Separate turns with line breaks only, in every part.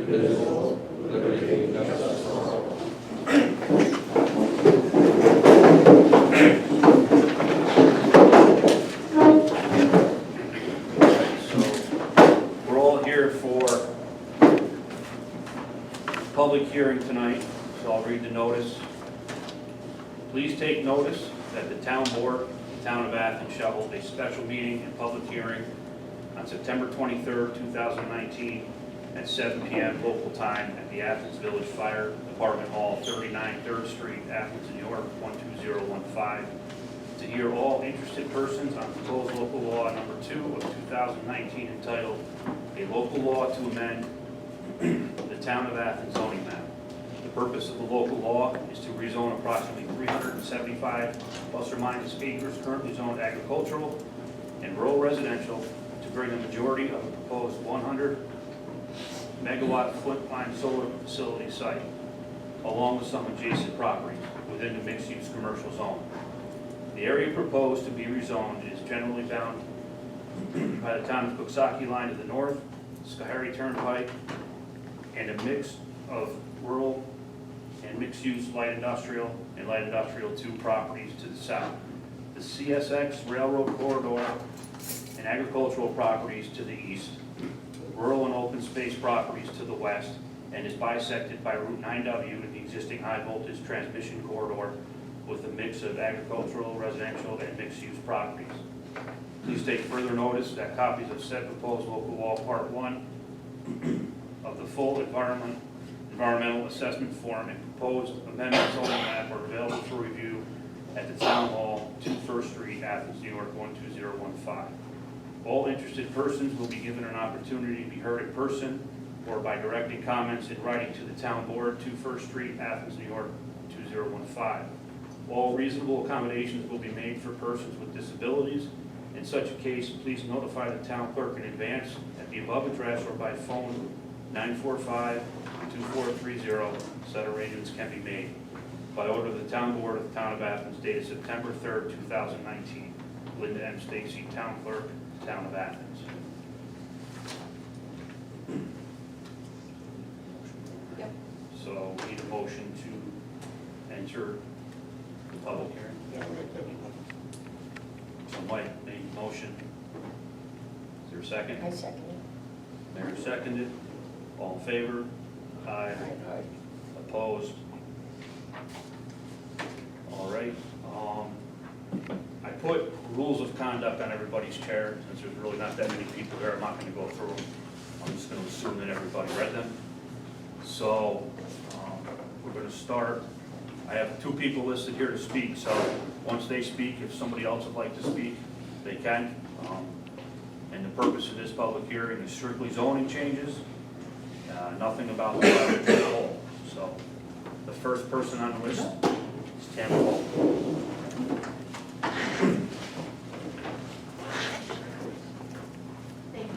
indivisible, with liberty and justice for all.
So, we're all here for public hearing tonight, so I'll read the notice. Please take notice that the town board, the town of Athens, shall hold a special meeting and public hearing on September 23rd, 2019 at 7 p.m. local time at the Athens Village Fire Department Hall, 39 3rd Street, Athens, New York, 12015, to hear all interested persons on proposed local law number 2 of 2019 entitled A Local Law to Amend the Town of Athens Zoning Map. The purpose of the local law is to rezone approximately 375 plus or minus acres currently zoned agricultural and rural residential to bring a majority of the proposed 100 megawatt Flint line solar facility site, along with some adjacent properties within the mixed-use commercial zone. The area proposed to be rezoned is generally bound by the town of Coxsackie line to the north, Schoharie Turnpike, and a mix of rural and mixed-use light industrial and light industrial 2 properties to the south. The CSX railroad corridor and agricultural properties to the east, rural and open space properties to the west, and is bisected by Route 9W and the existing high voltage transmission corridor with a mix of agricultural, residential, and mixed-use properties. Please take further notice that copies of said proposed local law part 1 of the full environmental assessment form and proposed amendment zoning map are available for review at the Town Hall, 2 First Street, Athens, New York, 12015. All interested persons will be given an opportunity to be heard in person or by directing comments in writing to the Town Board, 2 First Street, Athens, New York, 2015. All reasonable accommodations will be made for persons with disabilities. In such a case, please notify the town clerk in advance at the above address or by phone 945-2430. Such arrangements can be made. By order of the Town Board of the Town of Athens, dated September 3rd, 2019. Linda M. Stacy, Town Clerk, Town of Athens.
Yep.
So we need a motion to enter the public hearing.
Yeah, right there.
So Mike made the motion. Is there a second?
I second it.
Mayor seconded. All in favor? Aye.
Aye.
Opposed? All right. I put rules of conduct on everybody's chair. Since there's really not that many people here, I'm not going to go through them. I'm just going to assume that everybody read them. So we're going to start. I have 2 people listed here to speak, so once they speak, if somebody else would like to speak, they can. And the purpose of this public hearing is strictly zoning changes, nothing about the project as a whole. So the first person on the list is Tammy Hall.
Thank you.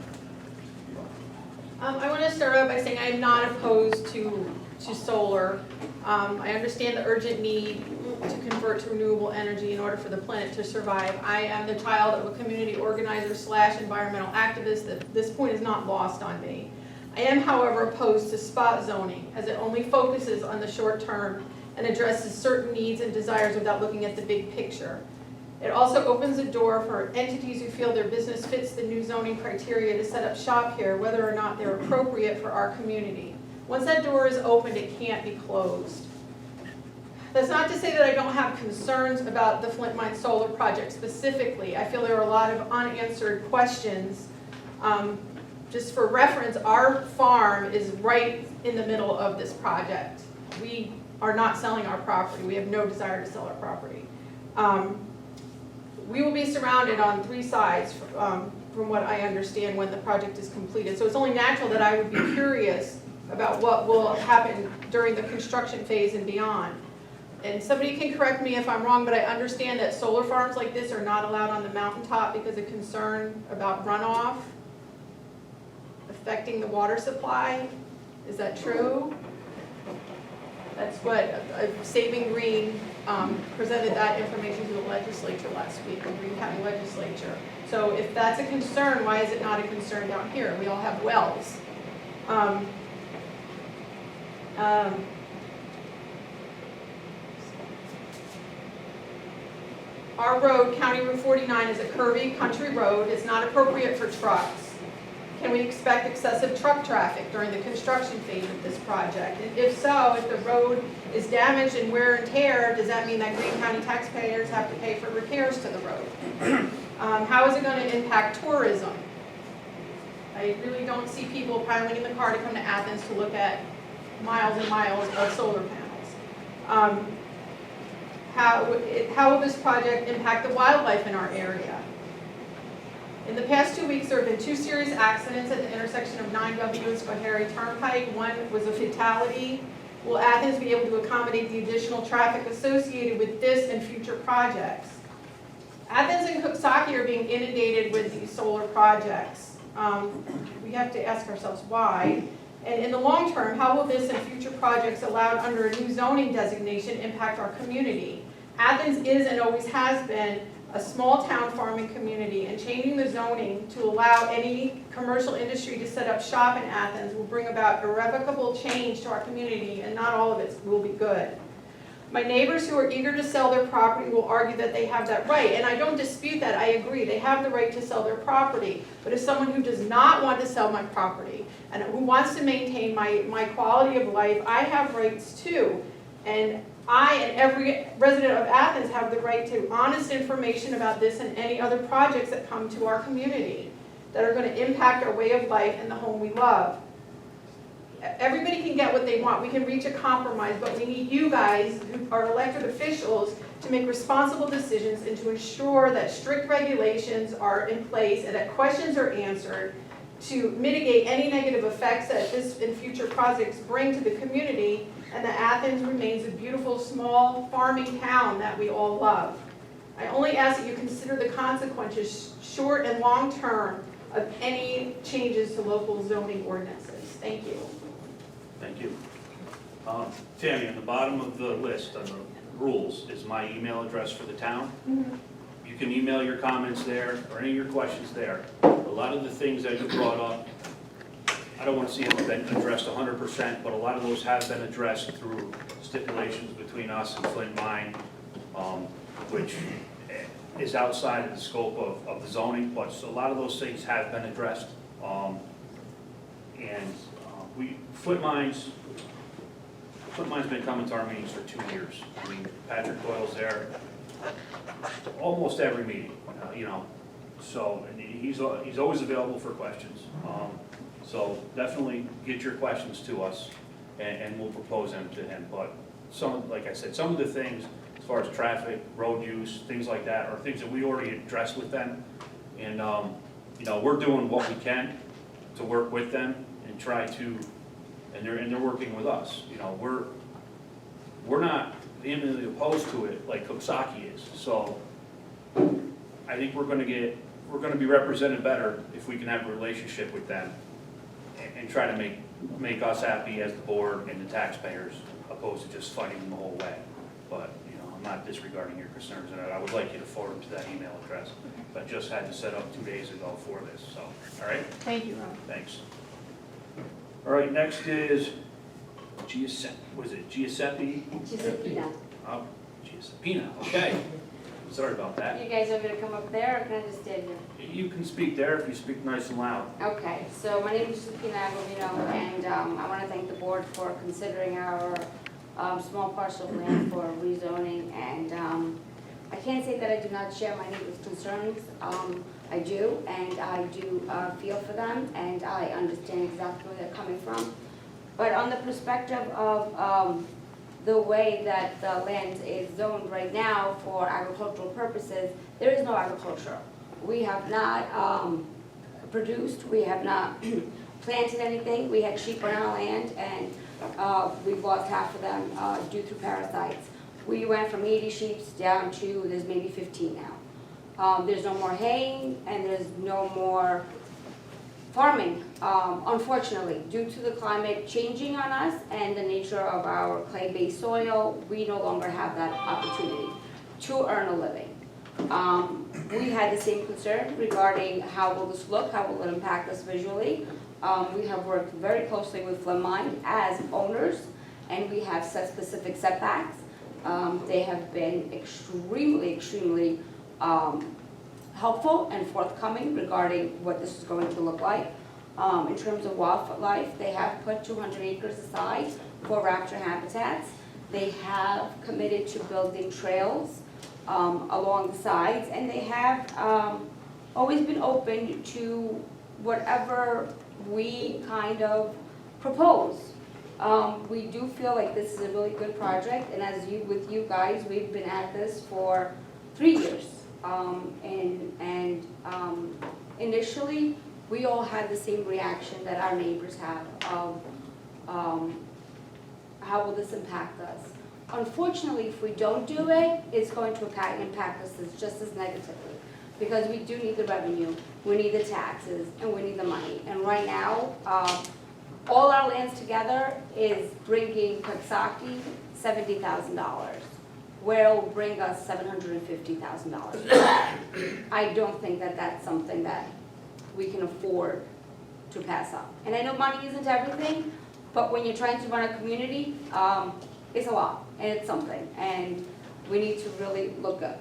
I want to start out by saying I am not opposed to solar. I understand the urgent need to convert to renewable energy in order for the planet to survive. I am the child of a community organizer / environmental activist. This point is not lost on me. I am, however, opposed to spot zoning, as it only focuses on the short term and addresses certain needs and desires without looking at the big picture. It also opens a door for entities who feel their business fits the new zoning criteria to set up shop here, whether or not they're appropriate for our community. Once that door is opened, it can't be closed. That's not to say that I don't have concerns about the Flint Mine Solar Project specifically. I feel there are a lot of unanswered questions. Just for reference, our farm is right in the middle of this project. We are not selling our property. We have no desire to sell our property. We will be surrounded on 3 sides from what I understand when the project is completed. So it's only natural that I would be curious about what will happen during the construction phase and beyond. And somebody can correct me if I'm wrong, but I understand that solar farms like this are not allowed on the mountaintop because of concern about runoff affecting the water supply. Is that true? That's what Saving Green presented that information to the legislature last week, the Green County legislature. So if that's a concern, why is it not a concern down here? We all have wells. Our road, County Route 49, is a curvy country road. It's not appropriate for trucks. Can we expect excessive truck traffic during the construction phase of this project? And if so, if the road is damaged and wear and tear, does that mean that Green County taxpayers have to pay for repairs to the road? How is it going to impact tourism? I really don't see people piling in the car to come to Athens to look at miles and miles of solar panels. How will this project impact the wildlife in our area? In the past 2 weeks, there have been 2 serious accidents at the intersection of 9W and Schoharie Turnpike. One was a fatality. Will Athens be able to accommodate the additional traffic associated with this and future projects? Athens and Coxsackie are being inundated with these solar projects. We have to ask ourselves why. And in the long term, how will this and future projects allowed under a new zoning designation impact our community? Athens is and always has been a small town farming community, and changing the zoning to allow any commercial industry to set up shop in Athens will bring about irrevocable change to our community, and not all of it will be good. My neighbors who are eager to sell their property will argue that they have that right, and I don't dispute that. I agree, they have the right to sell their property. But as someone who does not want to sell my property and who wants to maintain my quality of life, I have rights too. And I and every resident of Athens have the right to honest information about this and any other projects that come to our community that are going to impact our way of life and the home we love. Everybody can get what they want. We can reach a compromise, but we need you guys, who are elected officials, to make responsible decisions and to ensure that strict regulations are in place and that questions are answered to mitigate any negative effects that this and future projects bring to the community, and that Athens remains a beautiful, small farming town that we all love. I only ask that you consider the consequences, short and long term, of any changes to local zoning ordinances. Thank you.
Thank you. Tammy, on the bottom of the list, on the rules, is my email address for the town. You can email your comments there, or any of your questions there. A lot of the things that you brought up, I don't want to see them been addressed 100%, but a lot of those have been addressed through stipulations between us and Flint Mine, which is outside of the scope of the zoning, but a lot of those things have been addressed. Flint Mine's been coming to our meetings for 2 years. I mean, Patrick Doyle's there almost every meeting, so and he's always available for questions. So definitely get your questions to us, and we'll propose them to him. But like I said, some of the things as far as traffic, road use, things like that, are things that we already addressed with them. And we're doing what we can to work with them and try to, and they're working with us. We're not vehemently opposed to it like Coxsackie is. So I think we're going to be represented better if we can have a relationship with them and try to make us happy as the board and the taxpayers, opposed to just fighting them the whole way. But I'm not disregarding your concerns, and I would like you to forward to that email address. I just had to set up 2 days ago for this. So, all right.
Thank you, Ron.
Thanks. All right. Next is Giuseppe. Was it Giuseppe?
Giuseppina.
Oh, Giuseppina. Okay. Sorry about that.
You guys want me to come up there, or can I just stand here?
You can speak there if you speak nice and loud.
Okay, so my name is Giuseppina Agovino, and I want to thank the board for considering our small parcel of land for rezoning. And I can't say that I do not share my neighbor's concerns. I do, and I do feel for them, and I understand exactly where they're coming from. But on the perspective of the way that the land is zoned right now for agricultural purposes, there is no agriculture. We have not produced, we have not planted anything. We had sheep on our land, and we've lost half of them due to parasites. We went from 80 sheep down to, there's maybe 15 now. There's no more haying, and there's no more farming, unfortunately. Due to the climate changing on us and the nature of our clay-based soil, we no longer have that opportunity to earn a living. We had the same concern regarding how will this look, how will it impact us visually. We have worked very closely with Flint Mine as owners and we have set specific setbacks. They have been extremely helpful and forthcoming regarding what this is going to look like. In terms of wildlife, they have put 200 acres aside for raptor habitats. They have committed to building trails along the sides, and they have always been open to whatever we kind of propose. We do feel like this is a really good project, and with you guys, we've been at this for 3 years. Initially, we all had the same reaction that our neighbors have of how will this impact us. Unfortunately, if we don't do it, it's going to impact us just as negatively, because we do need the revenue, we need the taxes, and we need the money. And right now, all our lands together is bringing Coxsackie $70,000, where it will bring us $750,000. I don't think that that's something that we can afford to pass up. And I know money isn't everything, but when you're trying to run a community, it's a lot, and it's something. And we need to really look at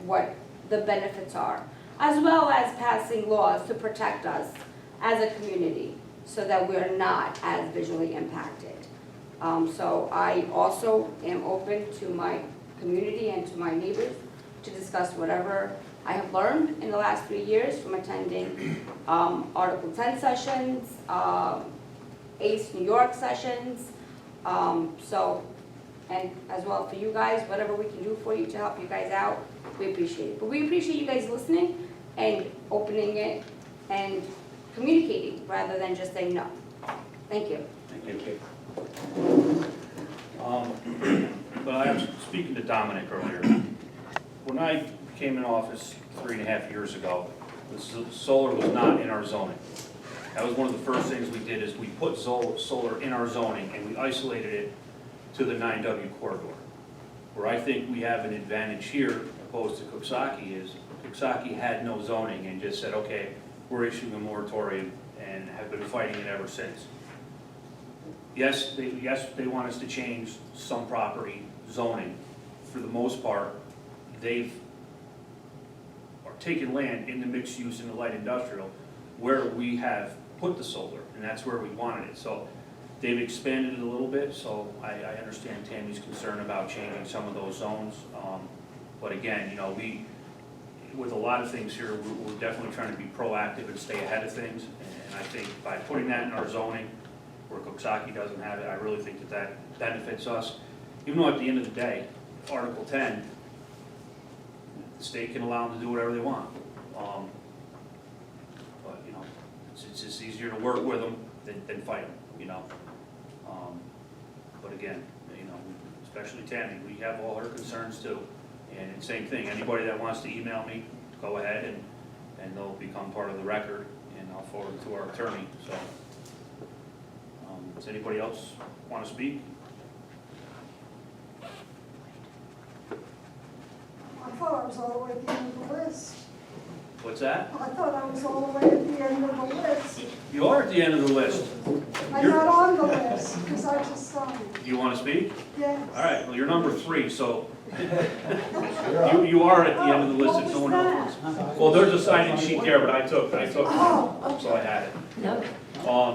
what the benefits are, as well as passing laws to protect us as a community so that we're not as visually impacted. So I also am open to my community and to my neighbors to discuss whatever I have learned in the last 3 years from attending Article 10 sessions, ACE New York sessions, and as well for you guys, whatever we can do for you to help you guys out, we appreciate it. But we appreciate you guys listening and opening it and communicating rather than just saying no. Thank you.
Thank you. But I was speaking to Dominic earlier. When I came in office 3.5 years ago, the solar was not in our zoning. That was one of the first things we did, is we put solar in our zoning and we isolated it to the 9W corridor. Where I think we have an advantage here opposed to Coxsackie is Coxsackie had no zoning and just said, okay, we're issuing a moratorium, and have been fighting it ever since. Yes, they want us to change some property zoning. For the most part, they've taken land in the mixed use and the light industrial where we have put the solar, and that's where we wanted it. So they've expanded it a little bit, so I understand Tammy's concern about changing some of those zones. But again, you know, with a lot of things here, we're definitely trying to be proactive and stay ahead of things. And I think by putting that in our zoning, where Coxsackie doesn't have it, I really think that benefits us. Even though at the end of the day, Article 10, the state can allow them to do whatever they want. But, you know, it's just easier to work with them than fight them, you know. But again, you know, especially Tammy, we have all her concerns too. And same thing, anybody that wants to email me, go ahead and they'll become part of the record, and I'll forward it to our attorney. So, does anybody else want to speak?
I thought I was all the way at the end of the list.
What's that?
I thought I was all the way at the end of the list.
You are at the end of the list.
I'm not on the list, because I just signed.
Do you want to speak?
Yes.
All right, well, you're number 3, so you are at the end of the list if no one else wants. Well, there's a sign-in sheet there, but I took it,
Oh,
so I had it.
No.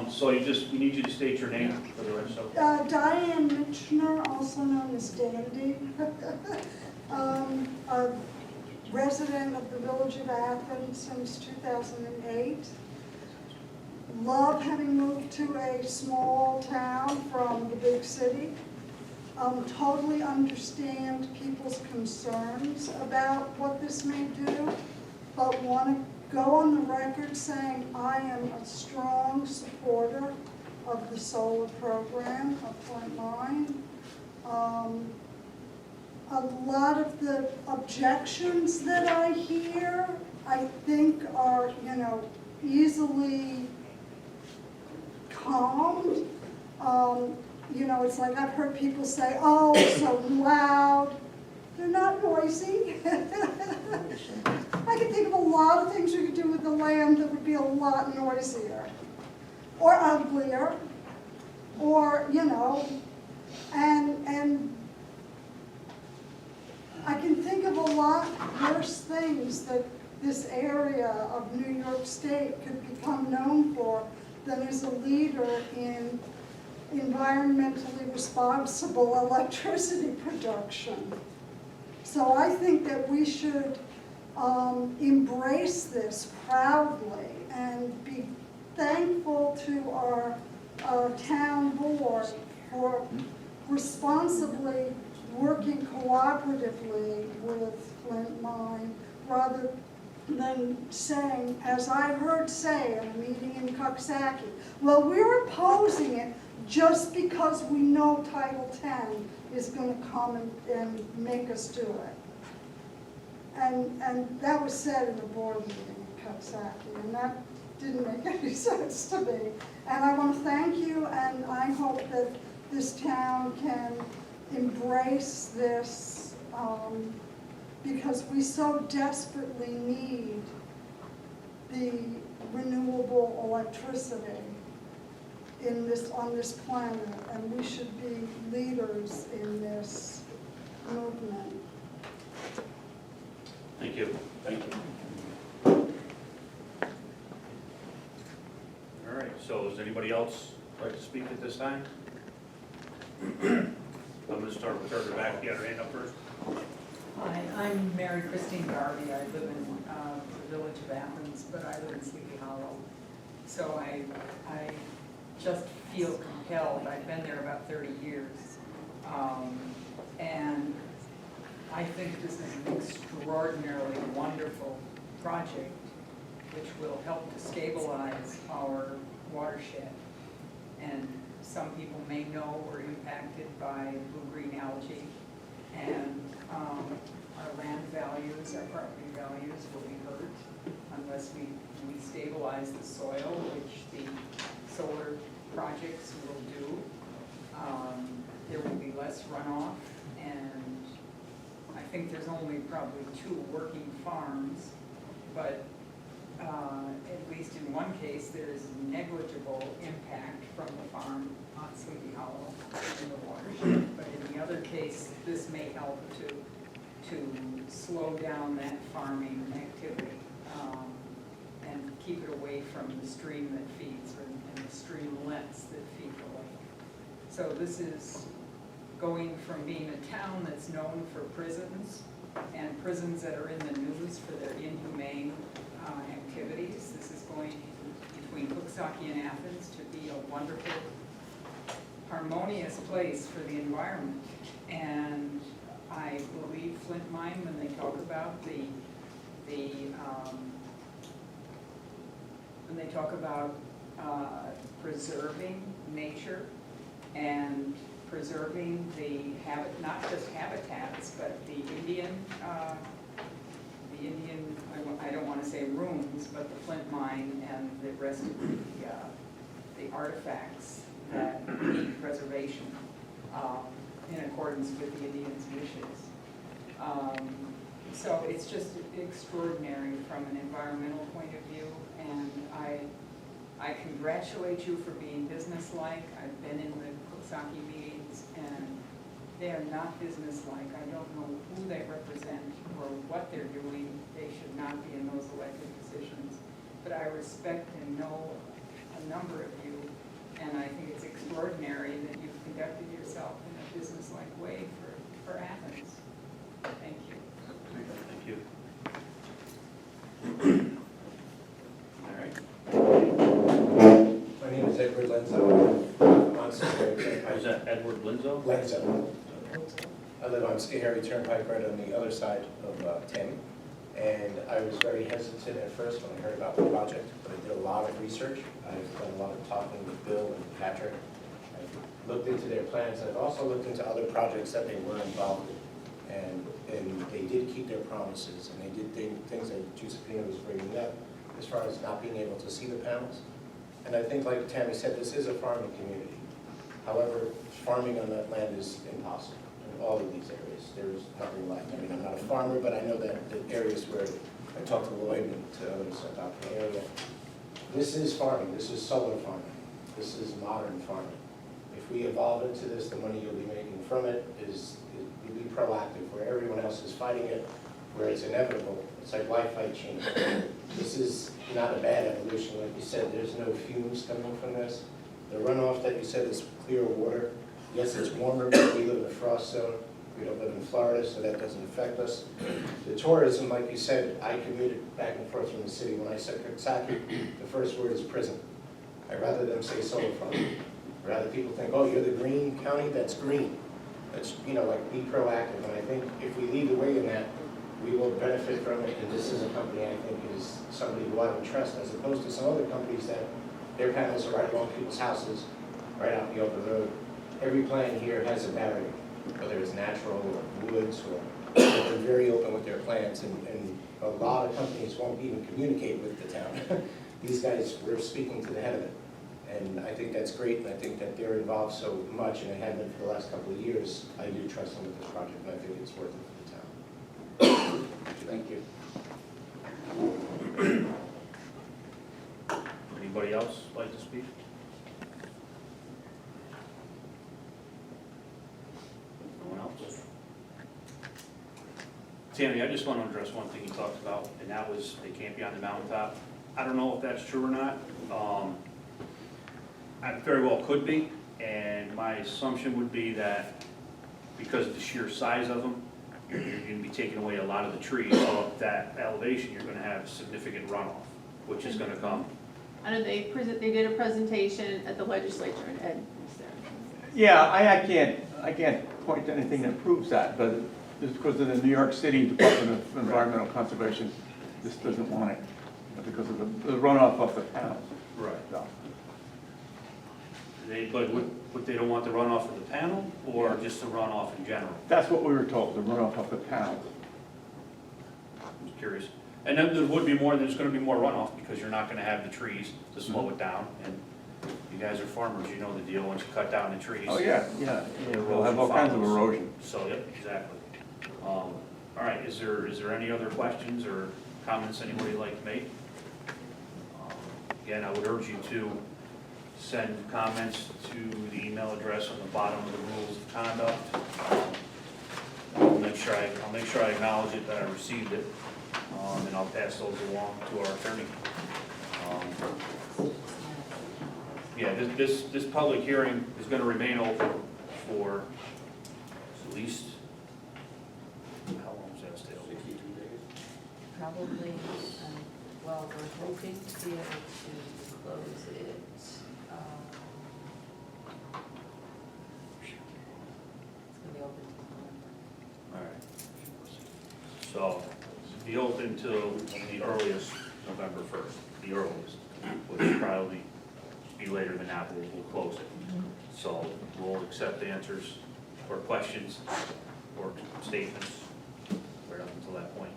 So we need you to state your name for the rest of
Diane Mitchner, also known as Dandy, a resident of the village of Athens since 2008. Love having moved to a small town from the big city. Totally understand people's concerns about what this may do, but want to go on the record saying I am a strong supporter of the solar program of Point Line. A lot of the objections that I hear, I think are, you know, easily calmed. You know, it's like I've heard people say, oh, it's so loud. They're not noisy. I can think of a lot of things you could do with the land that would be a lot noisier or uglier, or, you know, things that this area of New York State could become known for than as a leader in environmentally responsible electricity production. So I think that we should embrace this proudly and be thankful to our town board for responsibly working cooperatively with Flint Mine, rather than saying, as I heard say in a meeting in Coxsackie, well, we're opposing it just because we know Title X is going to come and make us do it. And that was said in a board meeting in Coxsackie, and that didn't make any sense to me. And I want to thank you, and I hope that this town can embrace this, because we so desperately need the renewable electricity on this planet, and we should be leaders in this movement.
Thank you.
Thank you.
All right, so does anybody else like to speak at this time? I'm gonna start with her back. You got her hand up first?
Hi, I'm Mary Christine Garvey. I live in the village of Athens, but I live in Sleepy Hollow. So I just feel compelled. I've been there about 30 years. And I think this is an extraordinarily wonderful project which will help to stabilize our watershed. And some people may know we're impacted by blue-green algae, and our land values, our property values will be hurt unless we stabilize the soil, which the solar projects will do. There will be less runoff, and I think there's only probably 2 working farms, but at least in one case, there is negligible impact from the farm on Sleepy Hollow in the watershed. But in the other case, this may help to slow down that farming activity and keep it away from the stream that feeds and the streamlets that feed the lake. So this is going from being a town that's known for prisons and prisons that are in the news for their inhumane activities. This is going between Coxsackie and Athens to be a wonderful, harmonious place for the environment. And I believe Flint Mine, when they talk about preserving nature and preserving the not just habitats, but the Indian, I don't want to say rooms, but the Flint Mine and the rest of the artifacts that need preservation in accordance with the Indians' wishes. So it's just extraordinary from an environmental point of view, and I congratulate you for being businesslike. I've been in the Coxsackie meetings, and they are not businesslike. I don't know who they represent or what they're doing. They should not be in those elected positions. But I respect and know a number of you, and I think it's extraordinary that you've conducted yourself in a businesslike way for Athens. Thank you.
Thank you. All right.
My name is Edward Lenzo. I'm Schoharie
Was
Turnpike.
that Edward Linzo?
Lenzo. I live on Schoharie Turnpike, right on the other side of Tammy. And I was very hesitant at first when I heard about the project, but I did a lot of research. I've done a lot of talking with Bill and Patrick. I've looked into their plans. I've also looked into other projects that they were involved in. And they did keep their promises, and they did things that Giuseppina was bringing up as far as not being able to see the panels. And I think, like Tammy said, this is a farming community. However, farming on that land is impossible in all of these areas. There's nothing left. I mean, I'm not a farmer, but I know that the areas where I talked to Lloyd and to others about the area, this is farming. This is solar farming. This is modern farming. If we evolve into this, the money you'll be making from it is you'll be proactive. Where everyone else is fighting it, where it's inevitable. It's like Wi-Fi change. This is not a bad evolution, like you said, there's no fumes coming from this. The runoff that you said is clear water. Yes, it's warmer, but we live in a frost zone. We don't live in Florida, so that doesn't affect us. The tourism, like you said, I commuted back and forth from the city. When I said Coxsackie, the first word is prison. I'd rather them say solar farm. I'd rather people think, oh, you're the green county, that's green. That's, you know, like, be proactive. And I think if we lead the way in that, we will benefit from it. And this is a company I think is somebody who I would trust, as opposed to some other companies that their panels are right along people's houses, right out in the open road. Every plan here has a barrier, whether it's natural or woods, or they're very open with their plans, and a lot of companies won't even communicate with the town. These guys, we're speaking to the head of it, and I think that's great, and I think that they're involved so much, and they have been for the last couple of years. I do trust them with this project, and I think it's worth it for the town. Thank you.
Anybody else like to speak? No one else? Tammy, I just want to address one thing you talked about, and that was they can't be on the mountaintop. I don't know if that's true or not. I very well could be, and my assumption would be that because of the sheer size of them, you're going to be taking away a lot of the trees. So at that elevation, you're going to have significant runoff, which is going to come.
I know they did a presentation at the legislature, and Ed was there.
Yeah, I can't point to anything that proves that, but it's because of the New York City Department of Environmental Conservation, this doesn't want it, because of the runoff off the panels.
Right.
So,
But they don't want the runoff of the panel, or just the runoff in general?
that's what we were told, the runoff off the panels.
I'm just curious. And then there would be more, there's gonna be more runoff, because you're not gonna have the trees to slow it down. And you guys are farmers, you know the deal, once you cut down the trees.
Oh, yeah, we'll have all kinds of
follows.
erosion.
So, yep, exactly. All right, is there any other questions or comments anybody would like to make? Again, I would urge you to send comments to the email address on the bottom of the rules of conduct. I'll make sure I acknowledge it, that I received it, and I'll pass those along to our attorney. Yeah, this public hearing is gonna remain open for at least, how long is that still?
62 days.
Probably, well, we're hoping to be able to close it. It's gonna be open till
All right. So, be open till the earliest, November 1st, the earliest, which will probably be later than that, we'll close it. So, we'll accept answers or questions or statements right up until that point.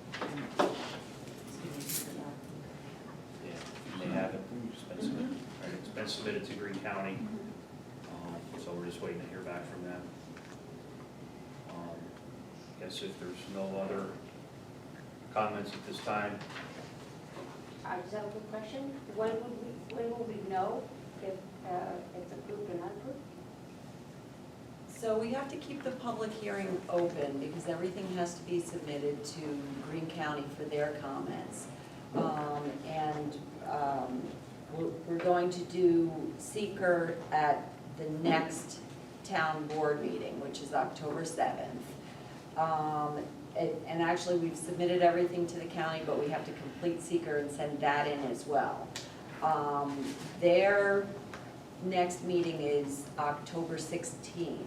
Yeah, you may have it, it's been submitted, right, it's been submitted to Greene County, so we're just waiting to hear back from them. Guess if there's no other comments at this time,
I just have a quick question. When will we know if it's approved or not approved?
So we have to keep the public hearing open because everything has to be submitted to Greene County for their comments. We're going to do seeker at the next town board meeting, which is October 7th. And actually, we've submitted everything to the county, but we have to complete seeker and send that in as well. Their next meeting is October 16th.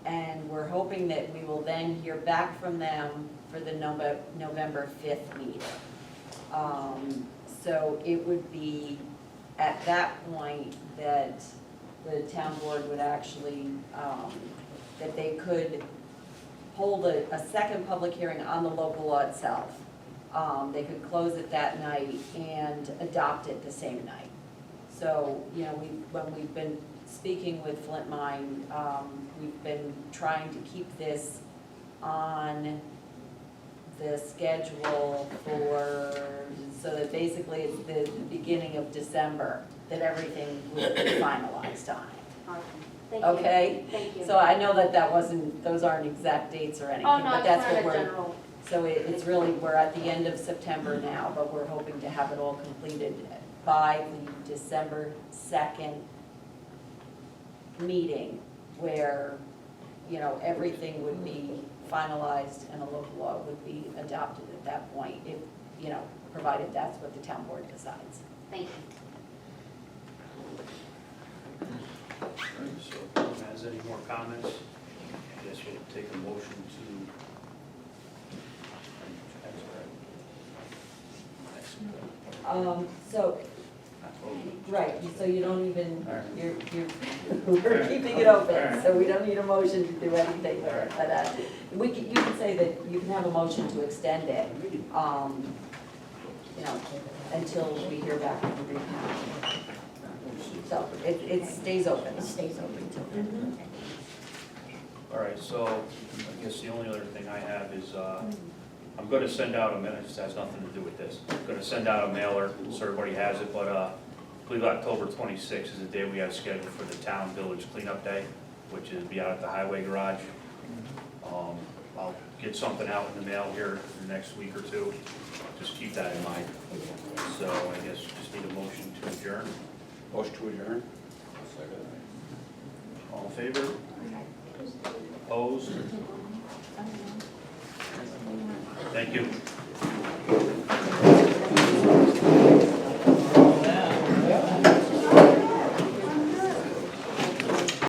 And we're hoping that we will then hear back from them for the November 5th meeting. So it would be at that point that the town board would actually, that they could hold a second public hearing on the local law itself. They could close it that night and adopt it the same night. So, you know, when we've been speaking with Flint Mine, we've been trying to keep this on the schedule so that basically it's the beginning of December that everything will be finalized on.
Awesome. Thank you.
Okay?
Thank you.
So I know that those aren't exact dates or anything,
Oh, no,
but
it's
that's
not
what
a
we're,
general.
So it's really, we're at the end of September now, but we're hoping to have it all completed by the December 2nd meeting, where, you know, everything would be finalized and a local law would be adopted at that point, if, you know, provided that's what the town board decides.
Thank you.
So, if anyone has any more comments? I guess we'll take a motion to.
So, right, so you don't even, we're keeping it open, so we don't need a motion to do anything with it. But you can say that you can have a motion to extend it, you know, until we hear back from the recount. So it stays open. It stays open till then.
All right, so I guess the only other thing I have is, I'm gonna send out a mailer, this has nothing to do with this. I'm gonna send out a mailer, so everybody has it, but, I believe October 26th is the day we have scheduled for the town village cleanup day, which is be out at the highway garage. I'll get something out in the mail here in the next week or two, just keep that in mind. So I guess just need a motion to adjourn.
Motion to adjourn.
All in favor? Opposed? Thank you.